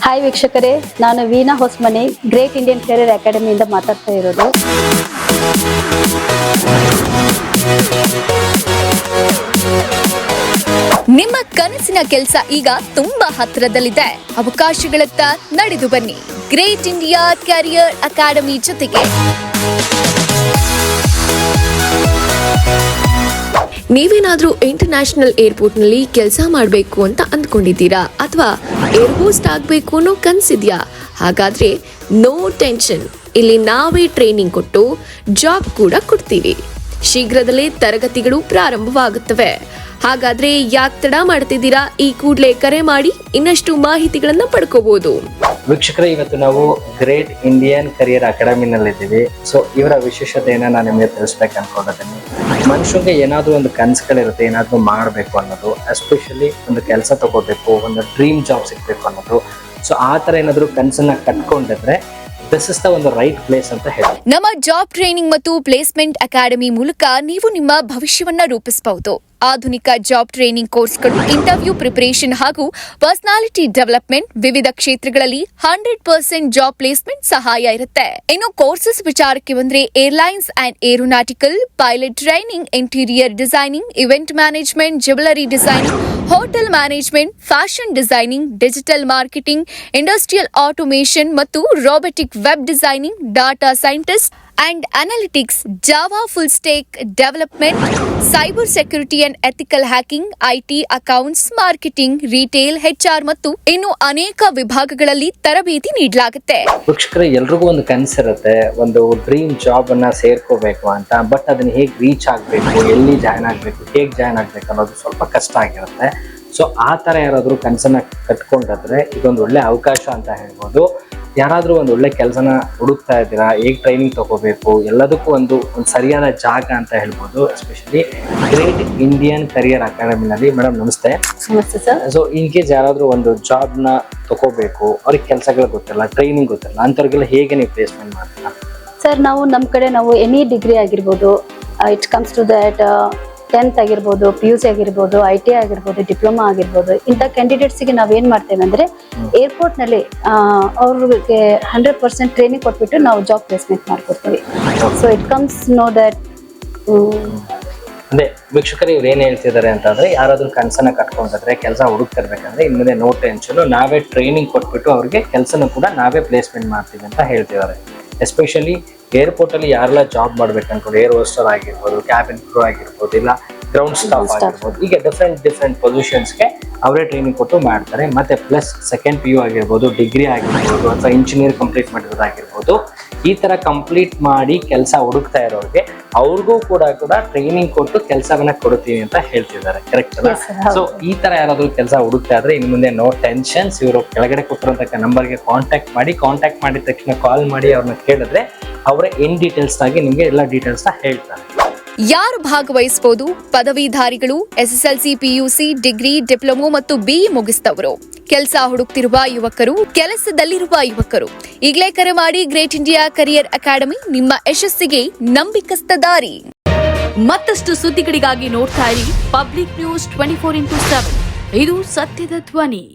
Hi ವೀಕ್ಷಕರೇ, ನಾನು Veena Hosamani great Indian career ಅಕಾಡೆಮಿಯಿಂದ ಮಾತಾಡ್ತಾ ಇರೋದು. ನಿಮ್ಮ ಕನಸಿನ ಕೆಲಸ ಈಗ ತುಂಬಾ ಹತ್ತಿರದಲ್ಲಿದೆ. ಅವಕಾಶಗಳತ್ತ ನಡೆದು ಬನ್ನಿ ಗ್ರೇಟ್ ಇಂಡಿಯಾ ಕೆರಿಯರ್ ಅಕಾಡೆಮಿ ಜೊತೆಗೆ. ನೀವೇನಾದ್ರೂ ಇಂಟರ್ನ್ಯಾಷನಲ್ ಏರ್ಪೋರ್ಟ್ ನಲ್ಲಿ ಕೆಲಸ ಮಾಡಬೇಕು ಅಂತ ಅಂದ್ಕೊಂಡಿದ್ದೀರಾ ಅಥವಾ ಏರ್ ಹೋಸ್ಟ್ ಆಗಬೇಕು ಅನ್ನೋ ಕನಸಿದ್ಯಾ? ಹಾಗಾದ್ರೆ ನೋ ಟೆನ್ಷನ್, ಇಲ್ಲಿ ನಾವೇ ಟ್ರೈನಿಂಗ್ ಕೊಟ್ಟು ಜಾಬ್ ಕೂಡ ಕೊಡ್ತೀವಿ. ಶೀಘ್ರದಲ್ಲೇ ತರಗತಿಗಳು ಪ್ರಾರಂಭವಾಗುತ್ತವೆ. ಹಾಗಾದ್ರೆ ಯಾಕೆ ತಡ ಮಾಡ್ತಿದ್ದೀರಾ? ಈ ಕೂಡಲೇ ಕರೆ ಮಾಡಿ ಇನ್ನಷ್ಟು ಮಾಹಿತಿಗಳನ್ನ ಪಡ್ಕೋಬಹುದು. ವೀಕ್ಷಕರೇ, ಇವತ್ತು ನಾವು ಗ್ರೇಟ್ ಇಂಡಿಯನ್ ಕರಿಯರ್ ಅಕಾಡೆಮಿನಲ್ಲಿದ್ದೀವಿ. ಸೊ ಇವರ ವಿಶೇಷತೆಯನ್ನು ನಾನು ನಿಮಗೆ ತಿಳಿಸ್ಬೇಕು ಅನ್ಕೊಂಡಿದ್ದೀನಿ. ಮನುಷ್ಯನಿಗೆ ಏನಾದರೂ ಒಂದು ಕನಸುಗಳಿರುತ್ತೆ, ಏನಾದರೂ ಮಾಡಬೇಕು ಅನ್ನೋದು, ಎಸ್ಪೆಷಲಿ ಒಂದು ಕೆಲಸ ತಗೋಬೇಕು, ಒಂದು ಡ್ರೀಮ್ ಜಾಬ್ ಸಿಗಬೇಕು ಅನ್ನೋದು. ಸೊ ಆ ಥರ ಏನಾದರೂ ಕನಸನ್ನ ಕಟ್ಕೊಂಡಿದ್ರೆ ದಿಸ್ ಇಸ್ ದ ಒಂದು ರೈಟ್ ಪ್ಲೇಸ್ ಅಂತ ಹೇಳಿ. ನಮ್ಮ ಜಾಬ್ ಟ್ರೈನಿಂಗ್ ಮತ್ತು ಪ್ಲೇಸ್ಮೆಂಟ್ ಅಕಾಡೆಮಿ ಮೂಲಕ ನೀವು ನಿಮ್ಮ ಭವಿಷ್ಯವನ್ನ ರೂಪಿಸಬಹುದು. ಆಧುನಿಕ ಜಾಬ್ ಟ್ರೈನಿಂಗ್ ಕೋರ್ಸ್ಗಳು, ಇಂಟರ್ವ್ಯೂ ಪ್ರಿಪರೇಷನ್ ಹಾಗೂ ಪರ್ಸನಾಲಿಟಿ ಡೆವಲಪ್ಮೆಂಟ್, ವಿವಿಧ ಕ್ಷೇತ್ರಗಳಲ್ಲಿ 100% ಜಾಬ್ ಪ್ಲೇಸ್ಮೆಂಟ್ ಸಹಾಯ ಇರುತ್ತೆ. ಇನ್ನು ಕೋರ್ಸಸ್ ವಿಚಾರಕ್ಕೆ ಬಂದ್ರೆ airlines and aeronautical, pilot training, interior designing, event management, jewellery designing, hotel management, fashion designing, digital marketing, industrial automation ಮತ್ತು robotic web designing, data scientist and analytics, java full stack development, cyber security and ethical hacking, IT, accounts, marketing, retail, HR ಮತ್ತು ಇನ್ನು ಅನೇಕ ವಿಭಾಗಗಳಲ್ಲಿ ತರಬೇತಿ ನೀಡಲಾಗುತ್ತೆ. ವೀಕ್ಷಕರೇ, ಎಲ್ರಿಗೂ ಒಂದು ಕನಸಿರುತ್ತೆ, ಒಂದು ಡ್ರೀಮ್ ಜಾಬ್ ಅನ್ನ ಸೇರ್ಕೋಬೇಕು ಅಂತ. ಬಟ್ ಅದನ್ನ ಹೇಗೆ ರೀಚ್ ಆಗಬೇಕು, ಎಲ್ಲಿ ಜಾಯ್ನ್ ಆಗಬೇಕು, ಹೇಗೆ ಜಾಯ್ನ್ ಆಗಬೇಕು ಅನ್ನೋದು ಸ್ವಲ್ಪ ಕಷ್ಟ ಆಗಿರುತ್ತೆ. ಸೊ ಆ ಥರ ಯಾರಾದರೂ ಕನಸನ್ನ ಕಟ್ಕೊಂಡಿದ್ರೆ ಇದೊಂದು ಒಳ್ಳೆ ಅವಕಾಶ ಅಂತ ಹೇಳ್ಬೋದು. ಯಾರಾದರೂ ಒಂದು ಒಳ್ಳೆ ಕೆಲಸನ ಹುಡುಕ್ತಾ ಇದ್ದೀರಾ, ಹೇಗೆ ಟ್ರೈನಿಂಗ್ ತಗೋಬೇಕು, ಎಲ್ಲದಕ್ಕೂ ಒಂದು ಸರಿಯಾದ ಜಾಗ ಅಂತ ಹೇಳ್ಬೋದು. ಎಸ್ಪೆಷಲಿ ಗ್ರೇಟ್ ಇಂಡಿಯನ್ ಕರಿಯರ್ ಅಕಾಡೆಮಿನಲ್ಲಿ. ಮೇಡಮ್ ನಮಸ್ತೆ. ನಮಸ್ತೆ ಸರ್. ಸೊ ಇನ್ ಕೇಸ್ ಯಾರಾದರೂ ಒಂದು ಜಾಬ್ನ ತಗೋಬೇಕು, ಅವ್ರಿಗೆ ಕೆಲಸಗಳು ಗೊತ್ತಿಲ್ಲ, ಟ್ರೈನಿಂಗ್ ಗೊತ್ತಿಲ್ಲ, ಅಂಥವ್ರಿಗೆಲ್ಲ ಹೇಗೆ ನೀವು ಪ್ಲೇಸ್ಮೆಂಟ್ ಮಾಡ್ತೀರಾ? ಸರ್, ನಮ್ಮ ಕಡೆ ಎನಿ ಡಿಗ್ರಿ ಆಗಿರ್ಬೋದು, it comes to that 10th ಆಗಿರ್ಬೋದು, PUC ಆಗಿರ್ಬೋದು, IT ಆಗಿರ್ಬೋದು, ಡಿಪ್ಲೊಮಾ ಆಗಿರ್ಬೋದು, ಇಂಥ ಕ್ಯಾಂಡಿಡೇಟ್ಸ್ಗೆ ನಾವೇನು ಮಾಡ್ತೇವೆ ಅಂದರೆ ಏರ್ಪೋರ್ಟ್ನಲ್ಲಿ ಅವ್ರಿಗೆ 100% ಟ್ರೈನಿಂಗ್ ಕೊಟ್ಬಿಟ್ಟು ನಾವು ಜಾಬ್ ಪ್ಲೇಸ್ಮೆಂಟ್ ಮಾಡ್ಕೊಡ್ತೀವಿ. So it comes no that. ಅದೇ ವೀಕ್ಷಕರು ಇವ್ರು ಏನು ಹೇಳ್ತಿದ್ದಾರೆ ಅಂತಂದ್ರೆ, ಯಾರಾದ್ರೂ ಕನಸನ್ನ ಕಟ್ಕೊಂಡಿದ್ರೆ, ಕೆಲಸ ಹುಡುಕ್ತಿರ್ಬೇಕಂದ್ರೆ ಇನ್ಮೇಲೆ ನೋ ಟೆನ್ಷನ್, ನಾವೇ ಟ್ರೈನಿಂಗ್ ಕೊಟ್ಬಿಟ್ಟು ಅವ್ರಿಗೆ ಕೆಲಸನೂ ಕೂಡ ನಾವೇ ಪ್ಲೇಸ್ಮೆಂಟ್ ಮಾಡ್ತೀವಿ ಅಂತ ಹೇಳ್ತಿದ್ದಾರೆ. ಎಸ್ಪೆಷಲಿ ಏರ್ಪೋರ್ಟ್ ಅಲ್ಲಿ ಯಾರೆಲ್ಲ ಜಾಬ್ ಮಾಡ್ಬೇಕು ಅನ್ಕೊಂಡು, ಏರ್ ಹೋಸ್ಟರ್ ಆಗಿರ್ಬೋದು, ಕ್ಯಾಬಿನ್ ಕ್ರೂ ಆಗಿರ್ಬೋದು, ಇಲ್ಲ ಗ್ರೌಂಡ್ ಸ್ಟಾಫ್ ಆಗಿರ್ಬೋದು, ಈಗ ಡಿಫ್ರೆಂಟ್ ಪೊಸಿಷನ್ಸ್ಗೆ ಅವರೇ ಟ್ರೈನಿಂಗ್ ಕೊಟ್ಟು ಮಾಡ್ತಾರೆ. ಮತ್ತೆ ಪ್ಲಸ್ ಸೆಕೆಂಡ್ PU ಆಗಿರ್ಬೋದು, ಡಿಗ್ರಿ ಆಗಿರ್ಬೋದು, ಅಥವಾ ಇಂಜಿನಿಯರ್ ಕಂಪ್ಲೀಟ್ ಮಾಡಿರೋದಾಗಿರ್ಬೋದು, ಈ ತರ ಕಂಪ್ಲೀಟ್ ಮಾಡಿ ಕೆಲಸ ಹುಡುಕ್ತಾ ಇರೋರಿಗೆ ಅವ್ರಿಗೂ ಕೂಡ ಟ್ರೈನಿಂಗ್ ಕೊಟ್ಟು ಕೆಲಸವನ್ನ ಕೊಡ್ತೀವಿ ಅಂತ ಹೇಳ್ತಿದ್ದಾರೆ. ಕರೆಕ್ಟ್ ಅಲ್ಲ? ಸೊ ಈ ತರ ಯಾರಾದ್ರೂ ಕೆಲಸ ಹುಡುಕ್ತಾ ಇದ್ರೆ ಇನ್ನು ಮುಂದೆ ನೋ ಟೆನ್ಷನ್ಸ್. ಇವರು ಕೆಳಗಡೆ ಕೊಟ್ಟಿರುವಂತ ನಂಬರ್ಗೆ ಕಾಂಟ್ಯಾಕ್ಟ್ ಮಾಡಿದ ತಕ್ಷಣ ಕಾಲ್ ಮಾಡಿ ಅವ್ರನ್ನ ಕೇಳಿದ್ರೆ ಅವರೇ ಇನ್ ಡೀಟೇಲ್ಸ್ ಆಗಿ ನಿಮ್ಗೆ ಎಲ್ಲ ಡೀಟೇಲ್ಸ್ ಹೇಳ್ತಾರೆ. ಯಾರು ಭಾಗವಹಿಸಬಹುದು? ಪದವೀಧಾರಿಗಳು, SSLC, PUC, ಡಿಗ್ರಿ, ಡಿಪ್ಲೊಮೊ ಮತ್ತು BE ಮುಗಿಸಿದವರು, ಕೆಲಸ ಹುಡುಕ್ತಿರುವ ಯುವಕರು, ಕೆಲಸದಲ್ಲಿರುವ ಯುವಕರು. ಈಗಲೇ ಕರೆ ಮಾಡಿ. ಗ್ರೇಟ್ ಇಂಡಿಯಾ ಕರಿಯರ್ ಅಕಾಡೆಮಿ ನಿಮ್ಮ ಯಶಸ್ಸಿಗೆ ನಂಬಿಕಸ್ತ ದಾರಿ. ಮತ್ತಷ್ಟು ಸುದ್ದಿಗಳಿಗಾಗಿ ನೋಡ್ತಾ ಇರಿ ಪಬ್ಲಿಕ್ ನ್ಯೂಸ್ 24x7. ಇದು ಸತ್ಯದ ಧ್ವನಿ.